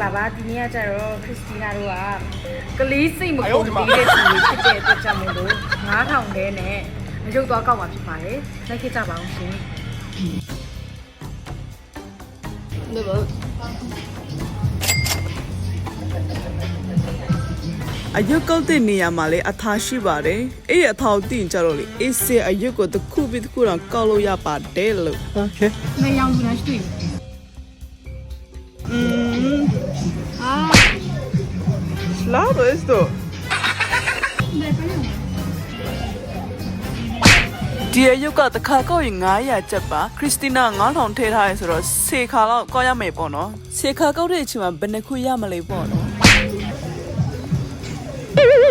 လာပါဒီနေ့ကကျတော့ခရစ်စတီနာတို့ကကလေးစိတ်မကုန်သေးတဲ့သူတွေဖြစ်တဲ့အတွက်ကြောင့်မို့လို့9000တဲနဲ့မရုပ်သွားကောက်မှာဖြစ်ပါတယ်လိုက်ခဲ့ကြပါအောင်ရှင်ဒီလိုအယုတ်ကောက်တဲ့နေရာမှာလေအထာရှိပါတယ်အဲ့ဒီအထာကိုတင်ကြတော့လေအေးစေအယုတ်ကိုတစ်ခုပြီးတစ်ခုတော့ကောက်လို့ရပါတယ်လို့โอเคနေရောင်ဘူးလားရှိClaro esto ဒီအယုတ်ကတစ်ခါကောက်ရင်900ကျပ်ပါခရစ်စတီနာ9000ထည့်ထားရဲဆိုတော့10ခါလောက်ကောက်ရမယ်ပေါ့နော်10ခါကောက်တဲ့အချိန်မှာဘယ်နှခုရမလဲပေါ့နော်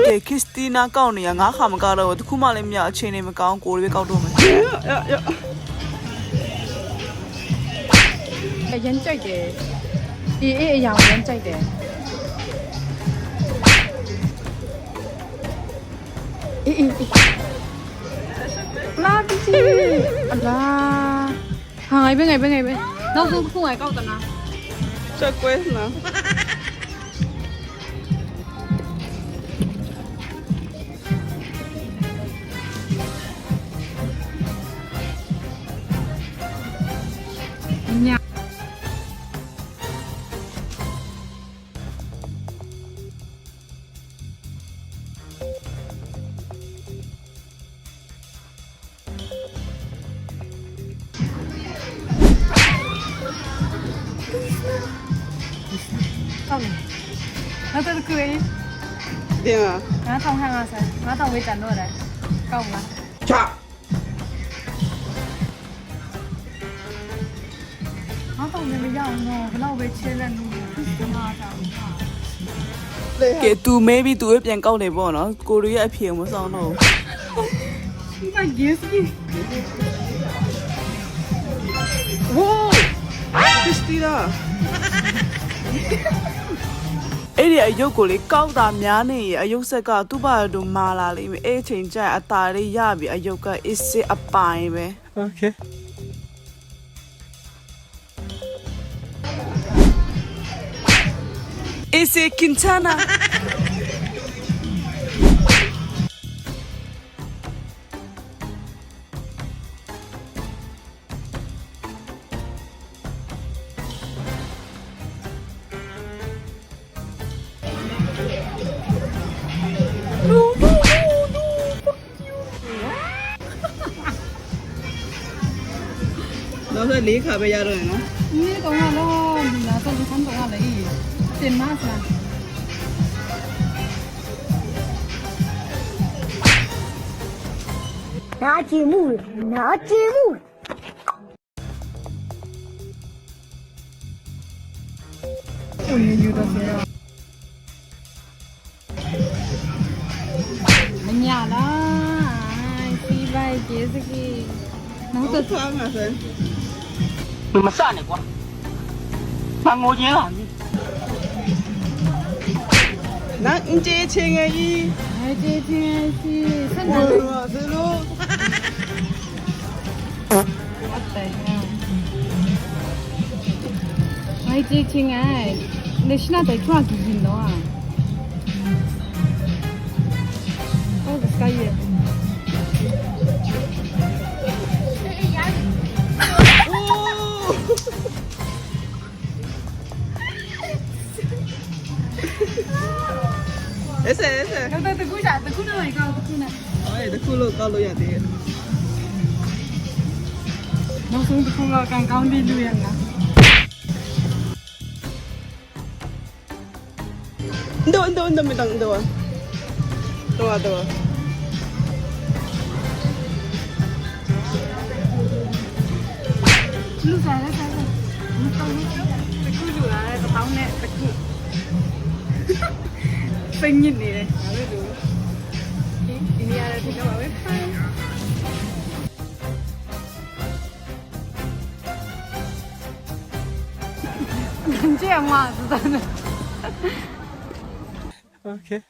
ကဲခရစ်စတီနာကောက်နေရ9ခါမကောက်တော့တခုမှလည်းမရအချိန်လေးမကောင်းကိုလေးပဲကောက်တော့မယ်ရမ်းကြိုက်တယ်ဒီအေးအရာရမ်းကြိုက်တယ်အေးလာပြီအလားဟာငိုင်ပဲနောက်ဆုံးခုငိုင်ကောက်တနာချက်ကွဲနော်ညာနောက်တစ်ခုရေးတင်啊9050ဝေးကြံတော့တယ်ကောက်မလားချ9000လည်းမရအောင်တော့ဘလောက်ပဲချဲလက်လို့ဒီမှာတောင်းကဲ तू maybe तू ပြန်ကောက်နေပေါ့နော်ကိုရီးယားအဖေမဆောင်တော့ဘူးဒီမှာ yes ဝိုးခရစ်စတီနာအဲ့ဒီအယုတ်ကိုလေကောက်တာများနေရအယုတ်ဆက်ကသူ့ဘာတို့မာလာလိမ့်မယ်အဲ့ချိန်ကျအတာလေးရပြီအယုတ်က is အပိုင်းပဲ okay is Quintanaနောက်ဆက်၄ခါပဲရတော့ရနော်ဒီကောင်ကတော့ဒီလားတော့ဒီကောင်ကလည်းတင်မလား拿节目了，拿节目了。我也有的是啊。哎呀啦，西北节这个，然后穿啊谁？你们散了瓜，那我赢了你。那你这钱而已。哎，这天是圣诞节。是喽。我等下。哎，这天哎，你现在在做几斤了啊？哦，这个月。Ese တကူစားတကူတော့ရကောက်တကူနဲ့အဲ့တခုလို့ကောက်လို့ရသေးတယ်နောက်ဆုံးတကူကကန်ကောင်းပြီးလူရလားndo me tang ndoလူစားလဲစားတယ်မတော်ဘူးတကူလူလာတဲ့ပေါင်းနဲ့တကူစိတ်ညစ်နေတယ်ဒါပဲလို့ဒီနေရာတွေတော့ပဲဖိုင်这样嘛，是真的。Okay